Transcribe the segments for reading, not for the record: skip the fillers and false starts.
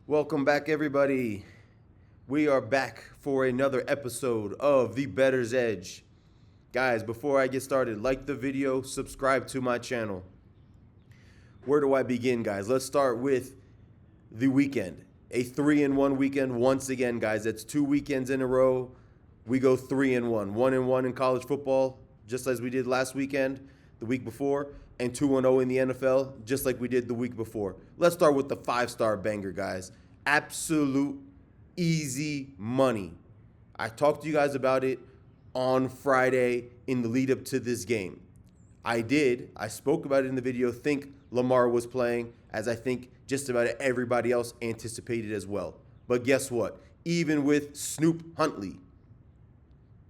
Welcome back, everybody. We are back for another episode of The Bettor's Edge. Guys, before I get started, like the video, subscribe to my channel. Where do I begin, guys? Let's start with the weekend. A 3-1 weekend once again, guys. That's 2 weekends in a row. We go 3-1. 1-1 in college football, just as we did last weekend, the week before, and 2-0 in the NFL, just like we did the week before. Let's start with the 5-star banger, guys. Absolute easy money. I talked to you guys about it on Friday in the lead up to this game. I spoke about it in the video, think Lamar was playing, as I think just about everybody else anticipated as well. But guess what? Even with Snoop Huntley,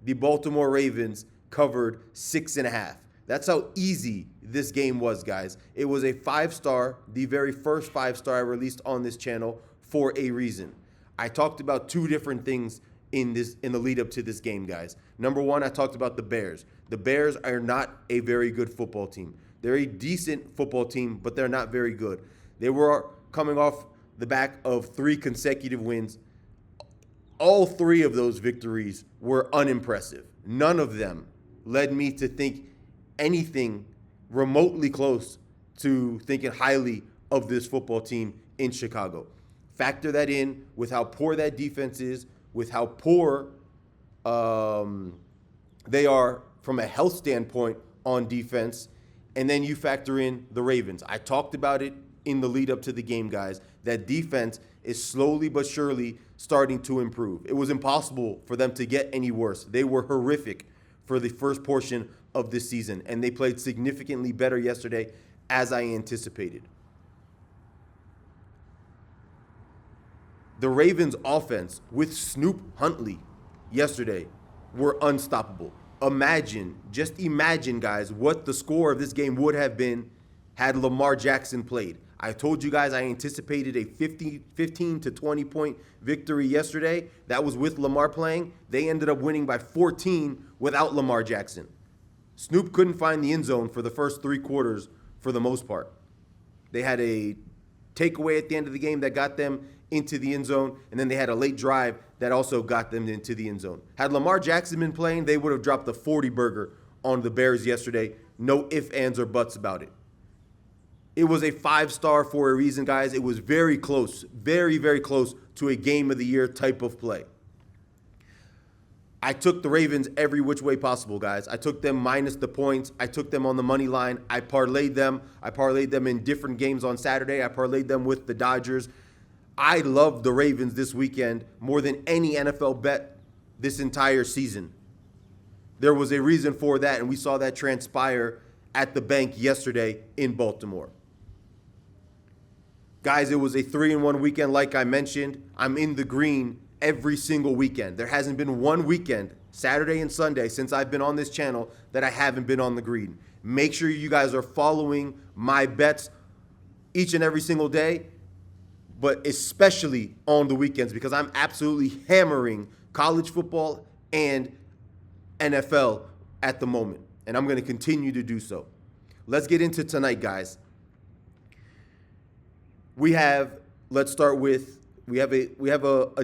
the Baltimore Ravens covered 6.5. That's how easy this game was, guys. It was a 5-star, the very first 5-star I released on this channel for a reason. I talked about two different things in the lead up to this game, guys. Number one, I talked about the Bears. The Bears are not a very good football team. They're a decent football team, but they're not very good. They were coming off the back of 3 consecutive wins. All 3 of those victories were unimpressive. None of them led me to think anything remotely close to thinking highly of this football team in Chicago. Factor that in with how poor that defense is, with how poor they are from a health standpoint on defense, and then you factor in the Ravens. I talked about it in the lead up to the game, guys. That defense is slowly but surely starting to improve. It was impossible for them to get any worse. They were horrific for the first portion of this season, and they played significantly better yesterday, as I anticipated. The Ravens' offense with Snoop Huntley yesterday were unstoppable. Just imagine, guys, what the score of this game would have been had Lamar Jackson played. I told you guys I anticipated a 15 to 20 point victory yesterday. That was with Lamar playing. They ended up winning by 14 without Lamar Jackson. Snoop couldn't find the end zone for the first 3 quarters for the most part. They had a takeaway at the end of the game that got them into the end zone, and then they had a late drive that also got them into the end zone. Had Lamar Jackson been playing, they would have dropped the 40 burger on the Bears yesterday. No ifs, ands, or buts about it. It was a 5-star for a reason, guys. It was very close, very, very close to a game of the year type of play. I took the Ravens every which way possible, guys. I took them minus the points. I took them on the money line. I parlayed them. I parlayed them in different games on Saturday. I parlayed them with the Dodgers. I loved the Ravens this weekend more than any NFL bet this entire season. There was a reason for that, and we saw that transpire at the bank yesterday in Baltimore. Guys, it was a 3-1 weekend like I mentioned. I'm in the green every single weekend. There hasn't been one weekend, Saturday and Sunday, since I've been on this channel that I haven't been on the green. Make sure you guys are following my bets each and every single day, but especially on the weekends, because I'm absolutely hammering college football and NFL at the moment, and I'm going to continue to do so. Let's get into tonight, guys. We have a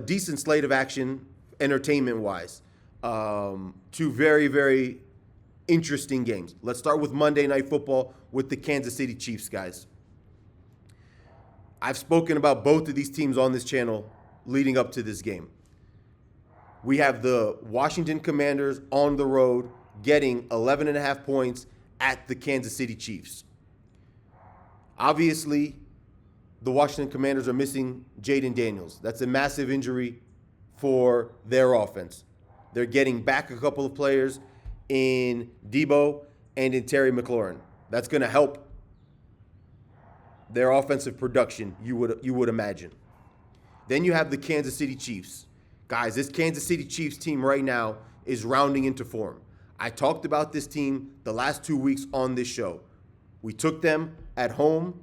decent slate of action entertainment-wise. 2 very, very interesting games. Let's start with Monday Night Football with the Kansas City Chiefs, guys. I've spoken about both of these teams on this channel leading up to this game. We have the Washington Commanders on the road getting 11.5 points at the Kansas City Chiefs. Obviously, the Washington Commanders are missing Jaden Daniels. That's a massive injury for their offense. They're getting back a couple of players in Debo and in Terry McLaurin. That's going to help their offensive production, you would imagine. Then you have the Kansas City Chiefs. Guys, this Kansas City Chiefs team right now is rounding into form. I talked about this team the last 2 weeks on this show. We took them at home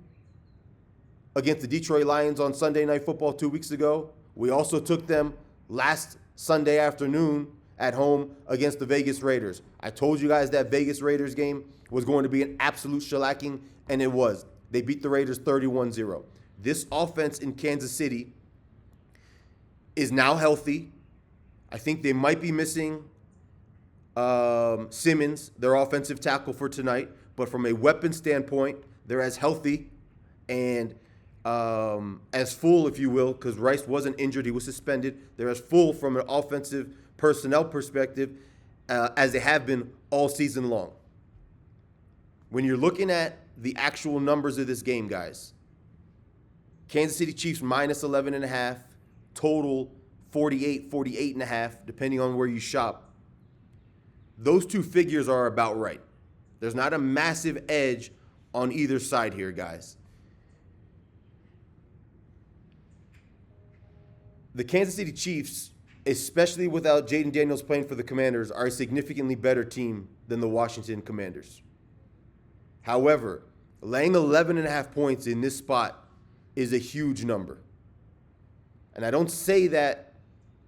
against the Detroit Lions on Sunday Night Football 2 weeks ago. We also took them last Sunday afternoon at home against the Vegas Raiders. I told you guys that Vegas Raiders game was going to be an absolute shellacking, and it was. They beat the Raiders 31-0. This offense in Kansas City is now healthy. I think they might be missing Simmons, their offensive tackle for tonight. But from a weapon standpoint, they're as healthy and as full, if you will, because Rice wasn't injured. He was suspended. They're as full from an offensive personnel perspective as they have been all season long. When you're looking at the actual numbers of this game, guys, Kansas City Chiefs minus 11.5, total 48.5, depending on where you shop. Those two figures are about right. There's not a massive edge on either side here, guys. The Kansas City Chiefs, especially without Jaden Daniels playing for the Commanders, are a significantly better team than the Washington Commanders. However, laying 11.5 points in this spot is a huge number. And I don't say that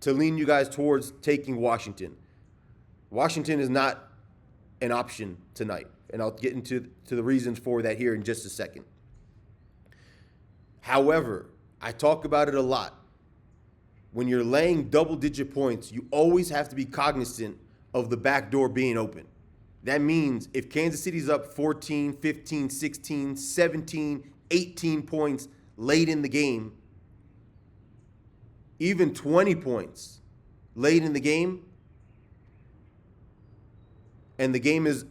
to lean you guys towards taking Washington. Washington is not an option tonight, and I'll get into the reasons for that here in just a second. However, I talk about it a lot. When you're laying double-digit points, you always have to be cognizant of the back door being open. That means if Kansas City's up 14, 15, 16, 17, 18 points late in the game, even 20 points late in the game, and the game is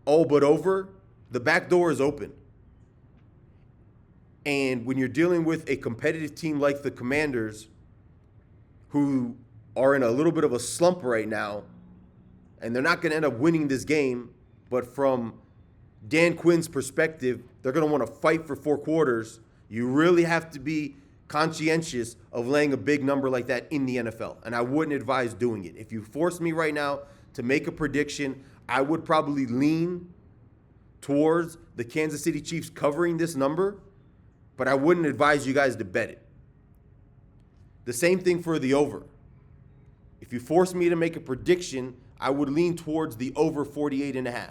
all but over, the back door is open. And when you're dealing with a competitive team like the Commanders, who are in a little bit of a slump right now, and they're not going to end up winning this game, but from Dan Quinn's perspective, they're going to want to fight for 4 quarters. You really have to be conscientious of laying a big number like that in the NFL, and I wouldn't advise doing it. If you force me right now to make a prediction, I would probably lean towards the Kansas City Chiefs covering this number, but I wouldn't advise you guys to bet it. The same thing for the over. If you force me to make a prediction, I would lean towards the over 48.5.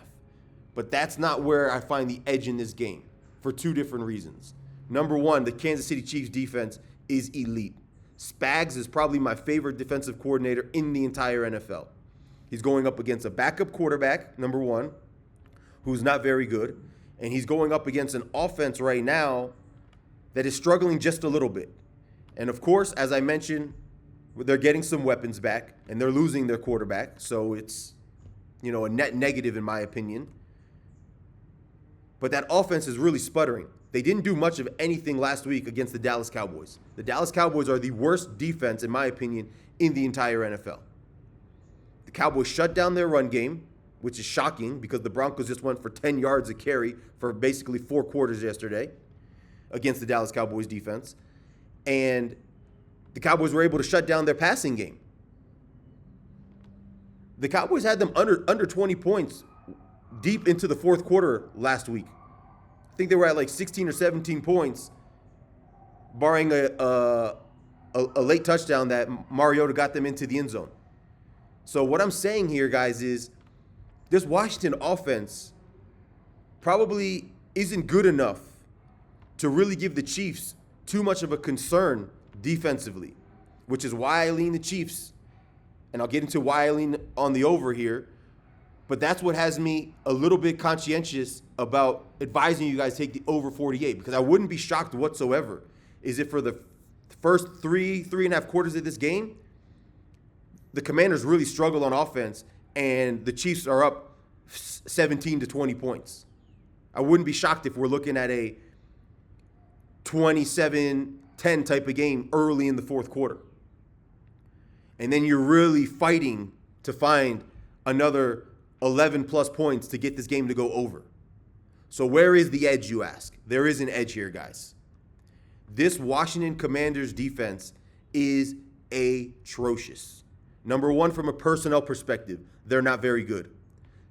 But that's not where I find the edge in this game for 2 different reasons. Number one, the Kansas City Chiefs defense is elite. Spags is probably my favorite defensive coordinator in the entire NFL. He's going up against a backup quarterback, number one, who's not very good. And he's going up against an offense right now that is struggling just a little bit. And of course, as I mentioned, they're getting some weapons back and they're losing their quarterback. So it's, a net negative in my opinion. But that offense is really sputtering. They didn't do much of anything last week against the Dallas Cowboys. The Dallas Cowboys are the worst defense, in my opinion, in the entire NFL. The Cowboys shut down their run game, which is shocking because the Broncos just went for 10 yards a carry for basically 4 quarters yesterday against the Dallas Cowboys defense. And the Cowboys were able to shut down their passing game. The Cowboys had them under 20 points deep into the 4th quarter last week. I think they were at like 16 or 17 points, barring a late touchdown that Mariota got them into the end zone. So what I'm saying here, guys, is this Washington offense probably isn't good enough to really give the Chiefs too much of a concern defensively, which is why I lean the Chiefs, and I'll get into why I lean on the over here. But that's what has me a little bit conscientious about advising you guys take the over 48, because I wouldn't be shocked whatsoever is if for the first 3.5 quarters of this game, the Commanders really struggle on offense and the Chiefs are up 17 to 20 points. I wouldn't be shocked if we're looking at a 27-10 type of game early in the 4th quarter. And then you're really fighting to find another 11 plus points to get this game to go over. So where is the edge, you ask? There is an edge here, guys. This Washington Commanders defense is atrocious. Number one, from a personnel perspective, they're not very good.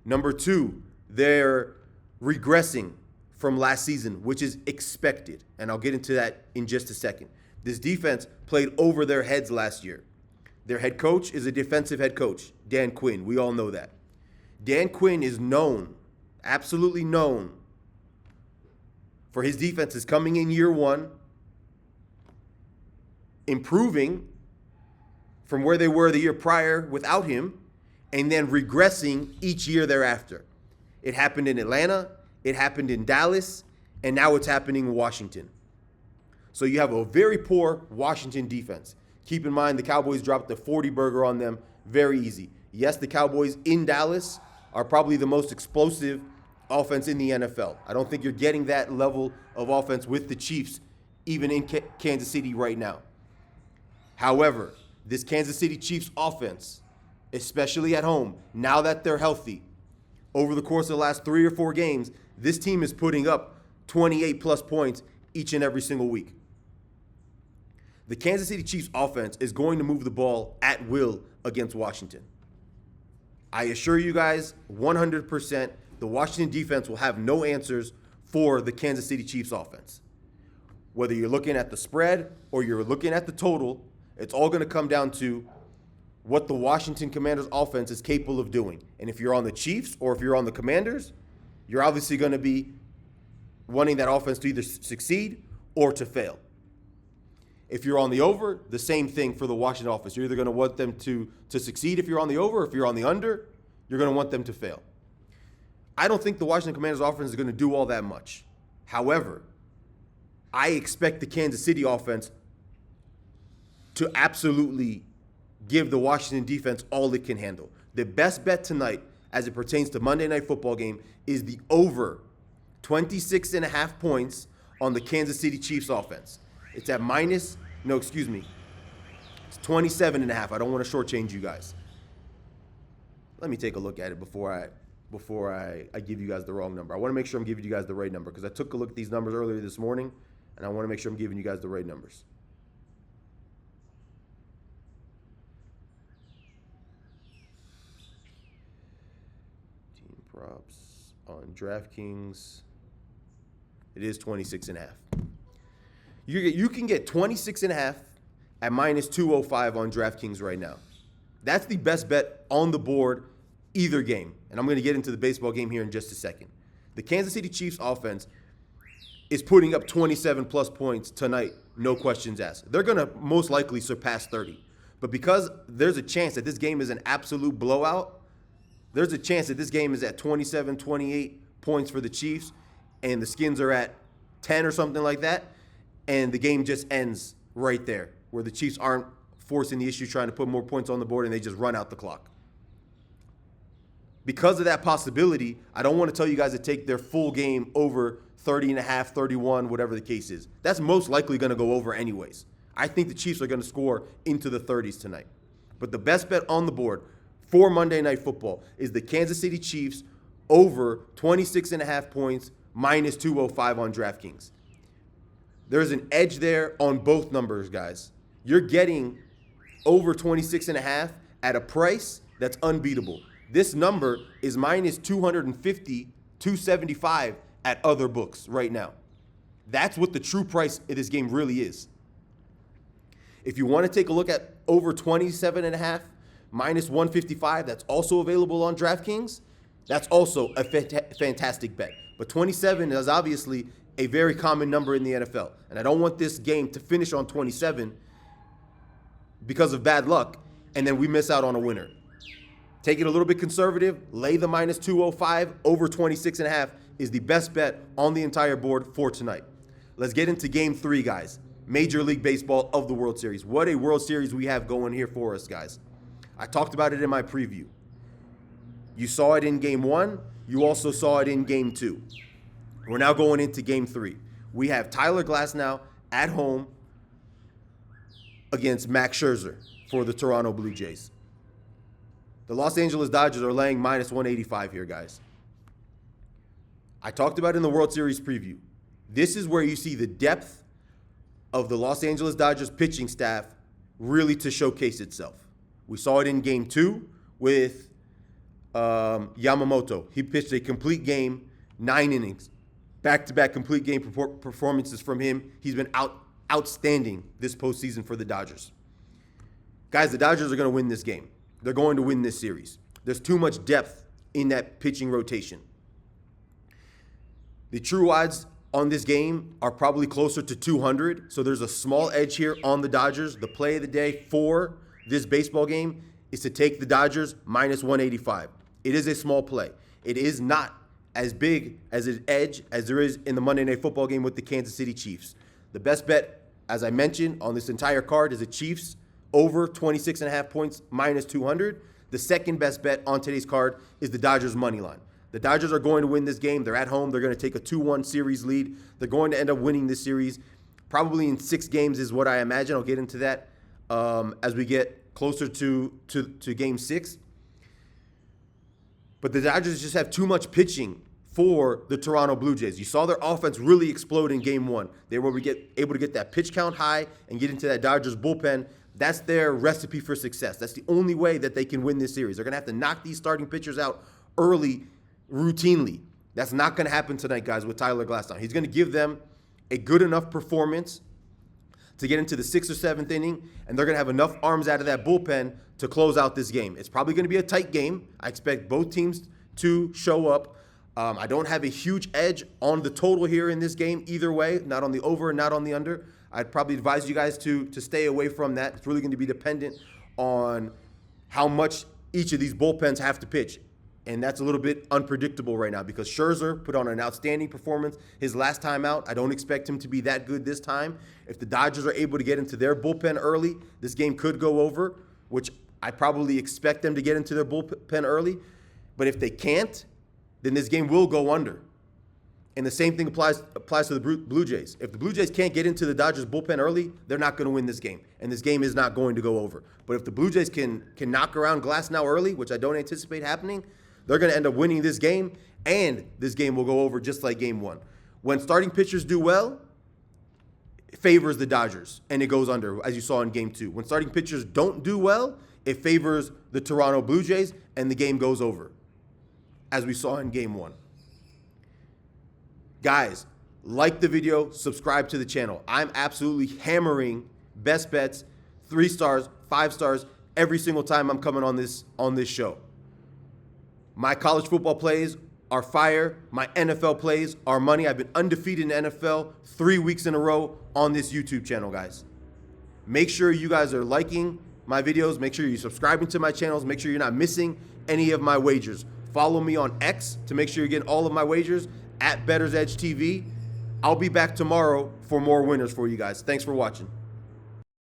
Number two, they're regressing from last season, which is expected. And I'll get into that in just a second. This defense played over their heads last year. Their head coach is a defensive head coach, Dan Quinn. We all know that. Dan Quinn is known, absolutely known, for his defenses coming in year one, improving, from where they were the year prior without him, and then regressing each year thereafter. It happened in Atlanta, it happened in Dallas, and now it's happening in Washington. So you have a very poor Washington defense. Keep in mind the Cowboys dropped the 40-burger on them very easy. Yes, the Cowboys in Dallas are probably the most explosive offense in the NFL. I don't think you're getting that level of offense with the Chiefs, even in Kansas City right now. However, this Kansas City Chiefs offense, especially at home, now that they're healthy, over the course of the last 3 or 4 games, this team is putting up 28-plus points each and every single week. The Kansas City Chiefs offense is going to move the ball at will against Washington. I assure you guys, 100%, the Washington defense will have no answers for the Kansas City Chiefs offense. Whether you're looking at the spread or you're looking at the total, it's all going to come down to what the Washington Commanders offense is capable of doing. And if you're on the Chiefs or if you're on the Commanders, you're obviously going to be wanting that offense to either succeed or to fail. If you're on the over, the same thing for the Washington offense. You're either going to want them to succeed if you're on the over. If you're on the under, you're going to want them to fail. I don't think the Washington Commanders offense is going to do all that much. However, I expect the Kansas City offense to absolutely give the Washington defense all it can handle. The best bet tonight, as it pertains to Monday Night Football game, is the over 26.5 points on the Kansas City Chiefs offense. It's at it's 27.5. I don't want to shortchange you guys. Let me take a look at it before I give you guys the wrong number. I want to make sure I'm giving you guys the right number because I took a look at these numbers earlier this morning, and I want to make sure I'm giving you guys the right numbers. Team props on DraftKings. It is 26.5. You can get 26.5 at minus 205 on DraftKings right now. That's the best bet on the board either game. And I'm going to get into the baseball game here in just a second. The Kansas City Chiefs offense is putting up 27-plus points tonight, no questions asked. They're going to most likely surpass 30. But because there's a chance that this game is an absolute blowout, there's a chance that this game is at 27, 28 points for the Chiefs, and the Skins are at 10 or something like that, and the game just ends right there, where the Chiefs aren't forcing the issue, trying to put more points on the board, and they just run out the clock. Because of that possibility, I don't want to tell you guys to take their full game over 30.5, 31, whatever the case is. That's most likely going to go over anyways. I think the Chiefs are going to score into the 30s tonight. But the best bet on the board for Monday Night Football is the Kansas City Chiefs over 26.5 points, minus 205 on DraftKings. There's an edge there on both numbers, guys. You're getting over 26.5 at a price that's unbeatable. This number is minus 250, 275 at other books right now. That's what the true price of this game really is. If you want to take a look at over 27.5, minus 155, that's also available on DraftKings. That's also a fantastic bet. But 27 is obviously a very common number in the NFL. And I don't want this game to finish on 27 because of bad luck, and then we miss out on a winner. Take it a little bit conservative. Lay the minus 205 over 26.5 is the best bet on the entire board for tonight. Let's get into Game 3, guys. Major League Baseball of the World Series. What a World Series we have going here for us, guys. I talked about it in my preview. You saw it in Game 1. You also saw it in Game 2. We're now going into Game 3. We have Tyler Glasnow at home against Max Scherzer for the Toronto Blue Jays. The Los Angeles Dodgers are laying minus 185 here, guys. I talked about it in the World Series preview. This is where you see the depth of the Los Angeles Dodgers pitching staff really to showcase itself. We saw it in Game 2 with Yamamoto. He pitched a complete game, 9 innings. Back-to-back complete game performances from him. He's been outstanding this postseason for the Dodgers. Guys, the Dodgers are going to win this game. They're going to win this series. There's too much depth in that pitching rotation. The true odds on this game are probably closer to 200, so there's a small edge here on the Dodgers. The play of the day for this baseball game is to take the Dodgers minus 185. It is a small play. It is not as big as an edge as there is in the Monday Night Football game with the Kansas City Chiefs. The best bet, as I mentioned, on this entire card is the Chiefs over 26.5 points minus 200. The second best bet on today's card is the Dodgers money line. The Dodgers are going to win this game. They're at home. They're going to take a 2-1 series lead. They're going to end up winning this series probably in 6 games is what I imagine. I'll get into that as we get closer to game 6. But the Dodgers just have too much pitching for the Toronto Blue Jays. You saw their offense really explode in game 1. They were able to get that pitch count high and get into that Dodgers bullpen. That's their recipe for success. That's the only way that they can win this series. They're going to have to knock these starting pitchers out early, routinely. That's not going to happen tonight, guys, with Tyler Glasnow. He's going to give them a good enough performance to get into the 6th or 7th inning, and they're going to have enough arms out of that bullpen to close out this game. It's probably going to be a tight game. I expect both teams to show up. I don't have a huge edge on the total here in this game either way, not on the over and not on the under. I'd probably advise you guys to stay away from that. It's really going to be dependent on how much each of these bullpens have to pitch. And that's a little bit unpredictable right now because Scherzer put on an outstanding performance his last time out. I don't expect him to be that good this time. If the Dodgers are able to get into their bullpen early, this game could go over, which I probably expect them to get into their bullpen early. But if they can't, then this game will go under. And the same thing applies to the Blue Jays. If the Blue Jays can't get into the Dodgers bullpen early, they're not going to win this game. And this game is not going to go over. But if the Blue Jays can knock around Glasnow early, which I don't anticipate happening, they're going to end up winning this game, and this game will go over just like game 1. When starting pitchers do well, it favors the Dodgers, and it goes under, as you saw in game 2. When starting pitchers don't do well, it favors the Toronto Blue Jays, and the game goes over, as we saw in game 1. Guys, like the video, subscribe to the channel. I'm absolutely hammering best bets, 3 stars, 5 stars, every single time I'm coming on this show. My college football plays are fire. My NFL plays are money. I've been undefeated in the NFL 3 weeks in a row on this YouTube channel, guys. Make sure you guys are liking my videos. Make sure you're subscribing to my channels. Make sure you're not missing any of my wagers. Follow me on X to make sure you're getting all of my wagers at Bettor's Edge TV. I'll be back tomorrow for more winners for you guys. Thanks for watching.